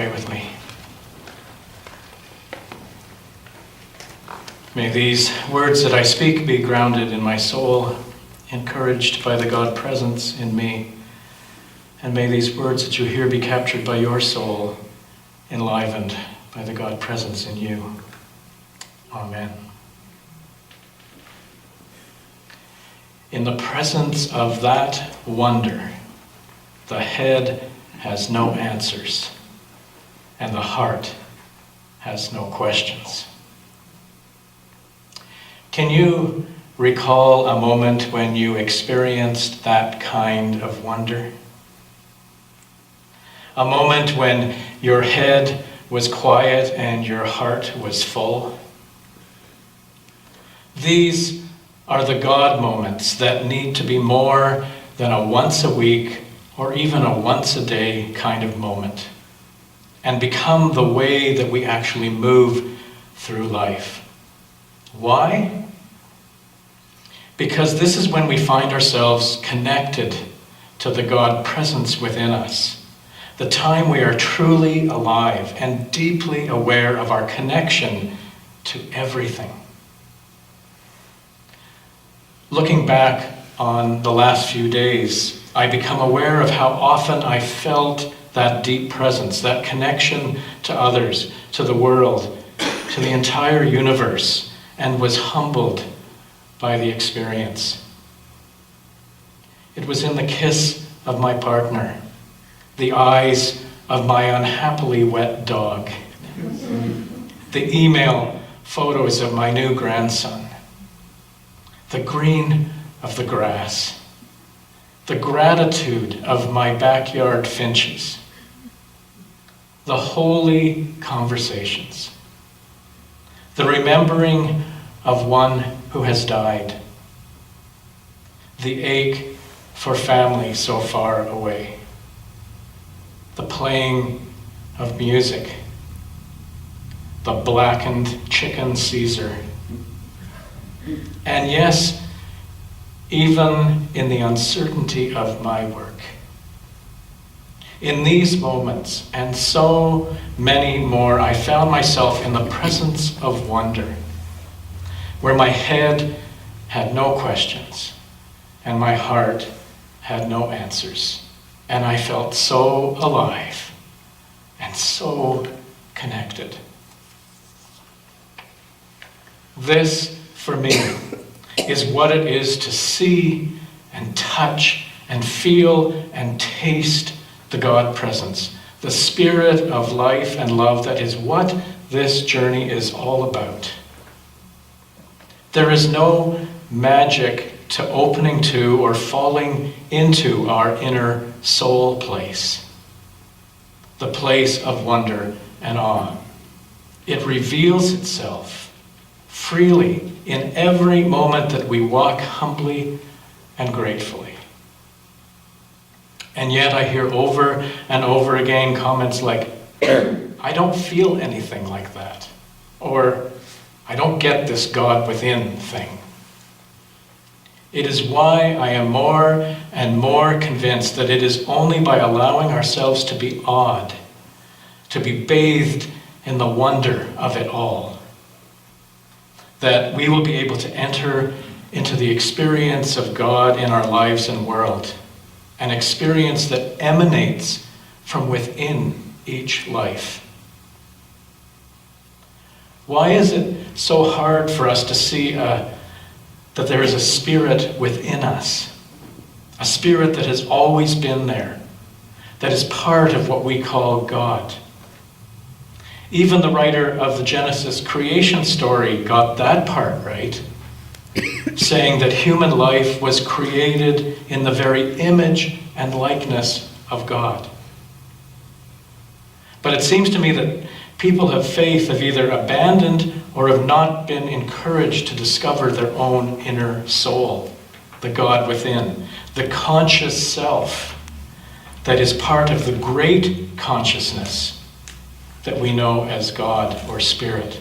Pray with me. May these words that I speak be grounded in my soul, encouraged by the God presence in me, and may these words that you hear be captured by your soul, enlivened by the God presence in you. Amen. In the presence of that wonder, the head has no answers, and the heart has no questions. Can you recall a moment when you experienced that kind of wonder? A moment when your head was quiet and your heart was full? These are the God moments that need to be more than a once a week or even a once a day kind of moment, and become the way that we actually move through life. Why? Because this is when we find ourselves connected to the God presence within us, the time we are truly alive and deeply aware of our connection to everything. Looking back on the last few days, I become aware of how often I felt that deep presence, that connection to others, to the world, to the entire universe, and was humbled by the experience. It was in the kiss of my partner, the eyes of my unhappily wet dog, the email photos of my new grandson, the green of the grass, the gratitude of my backyard finches, the holy conversations, the remembering of one who has died, the ache for family so far away, the playing of music, the blackened chicken Caesar, and yes, even in the uncertainty of my work. In these moments, and so many more, I found myself in the presence of wonder, where my head had no questions and my heart had no answers. And I felt so alive and so connected. This, for me, is what it is to see and touch and feel and taste the God presence, the spirit of life and love that is what this journey is all about. There is no magic to opening to or falling into our inner soul place, the place of wonder and awe. It reveals itself freely in every moment that we walk humbly and gratefully. And yet I hear over and over again comments like, I don't feel anything like that, or I don't get this God within thing. It is why I am more and more convinced that it is only by allowing ourselves to be awed, to be bathed in the wonder of it all, that we will be able to enter into the experience of God in our lives and world, an experience that emanates from within each life. Why is it so hard for us to see that there is a spirit within us, a spirit that has always been there, that is part of what we call God? Even the writer of the Genesis creation story got that part right, saying that human life was created in the very image and likeness of God. But it seems to me that people of faith have either abandoned or have not been encouraged to discover their own inner soul, the God within, the conscious self that is part of the great consciousness that we know as God or Spirit.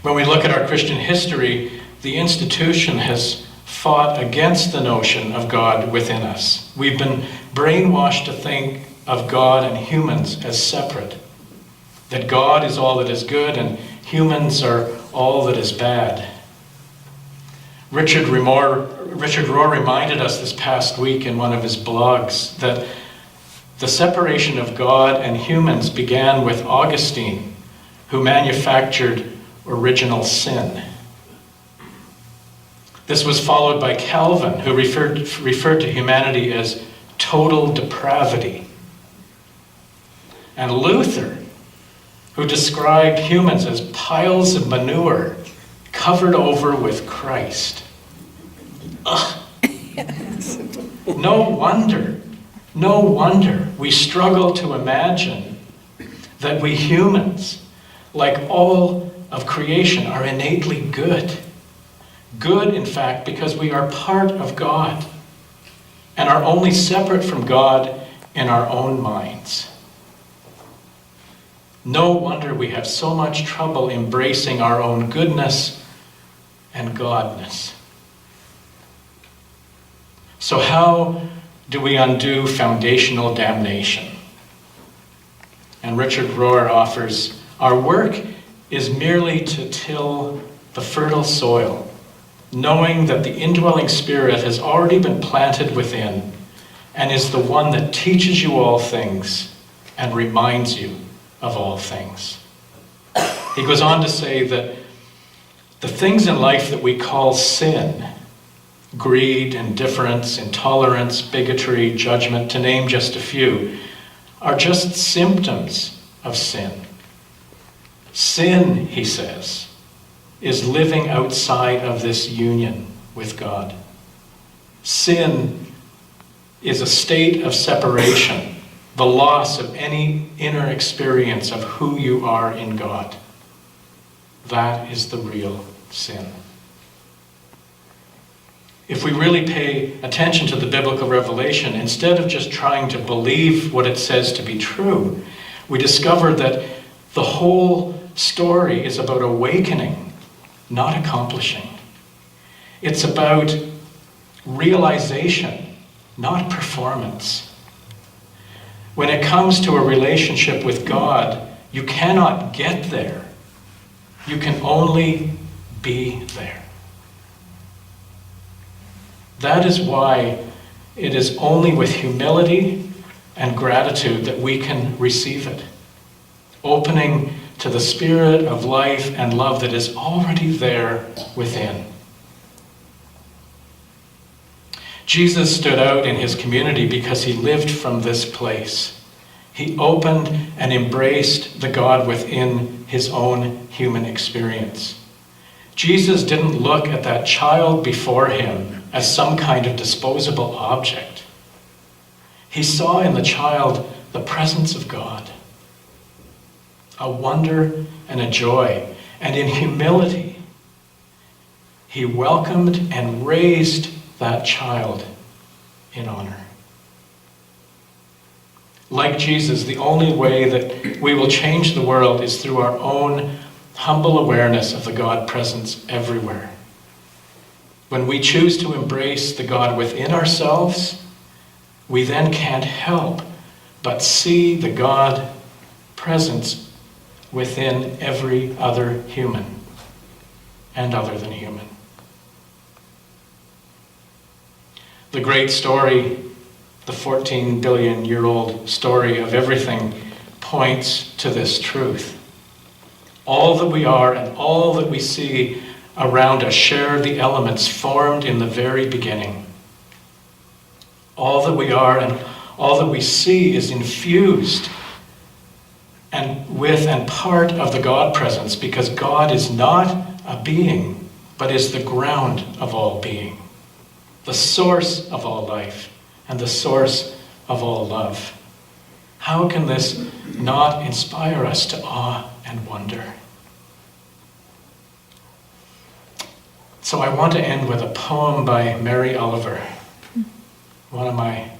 When we look at our Christian history, the institution has fought against the notion of God within us. We've been brainwashed to think of God and humans as separate. That God is all that is good and humans are all that is bad. Richard Rohr reminded us this past week in one of his blogs that the separation of God and humans began with Augustine, who manufactured original sin. This was followed by Calvin, who referred to humanity as total depravity. And Luther, who described humans as piles of manure covered over with Christ. Ugh. No wonder we struggle to imagine that we humans, like all of creation, are innately good. Good, in fact, because we are part of God and are only separate from God in our own minds. No wonder we have so much trouble embracing our own goodness and godness. So how do we undo foundational damnation? And Richard Rohr offers, our work is merely to till the fertile soil, knowing that the indwelling Spirit has already been planted within and is the one that teaches you all things and reminds you of all things. He goes on to say that the things in life that we call sin, greed, indifference, intolerance, bigotry, judgment, to name just a few, are just symptoms of sin. Sin, he says, is living outside of this union with God. Sin is a state of separation, the loss of any inner experience of who you are in God. That is the real sin. If we really pay attention to the biblical revelation, instead of just trying to believe what it says to be true, we discover that the whole story is about awakening, not accomplishing. It's about realization, not performance. When it comes to a relationship with God, you cannot get there. You can only be there. That is why it is only with humility and gratitude that we can receive it, opening to the Spirit of life and love that is already there within. Jesus stood out in his community because he lived from this place. He opened and embraced the God within his own human experience. Jesus didn't look at that child before him as some kind of disposable object. He saw in the child the presence of God, a wonder and a joy, and in humility, he welcomed and raised that child in honor. Like Jesus, the only way that we will change the world is through our own humble awareness of the God presence everywhere. When we choose to embrace the God within ourselves, we then can't help but see the God presence within every other human and other than human. The great story, the 14 billion-year-old story of everything, points to this truth. All that we are and all that we see around us share the elements formed in the very beginning. All that we are and all that we see is infused and part of the God presence, because God is not a being, but is the ground of all being, the source of all life, and the source of all love. How can this not inspire us to awe and wonder? So I want to end with a poem by Mary Oliver, one of my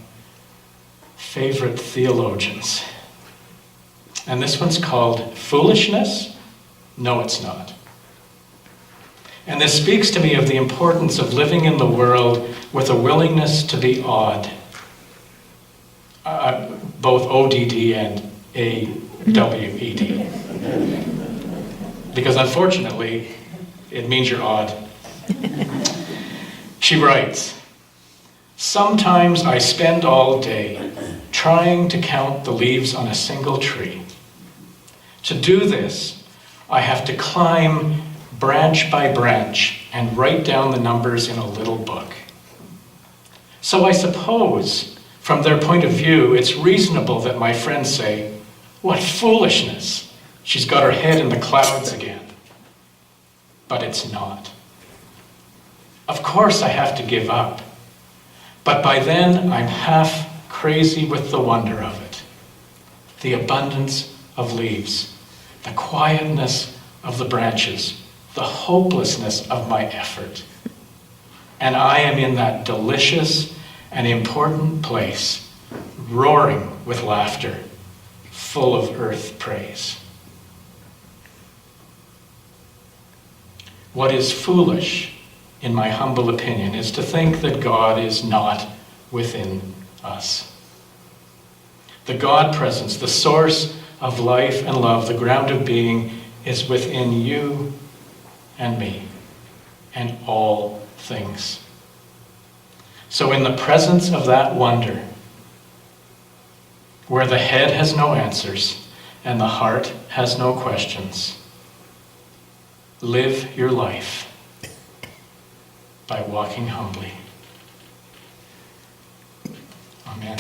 favorite theologians. And this one's called Foolishness? No, it's not. And this speaks to me of the importance of living in the world with a willingness to be awed. both ODD and AWED. Because unfortunately, it means you're odd. She writes, "Sometimes I spend all day trying to count the leaves on a single tree. To do this, I have to climb branch by branch and write down the numbers in a little book. So I suppose, from their point of view, it's reasonable that my friends say, 'What foolishness! She's got her head in the clouds again.' But it's not. Of course I have to give up, but by then I'm half crazy with the wonder of it. The abundance of leaves, the quietness of the branches, the hopelessness of my effort. And I am in that delicious and important place, roaring with laughter, full of earth praise. What is foolish, in my humble opinion, is to think that God is not within us. The God presence, the source of life and love, the ground of being, is within you and me and all things. So in the presence of that wonder, where the head has no answers and the heart has no questions, live your life by walking humbly. Amen.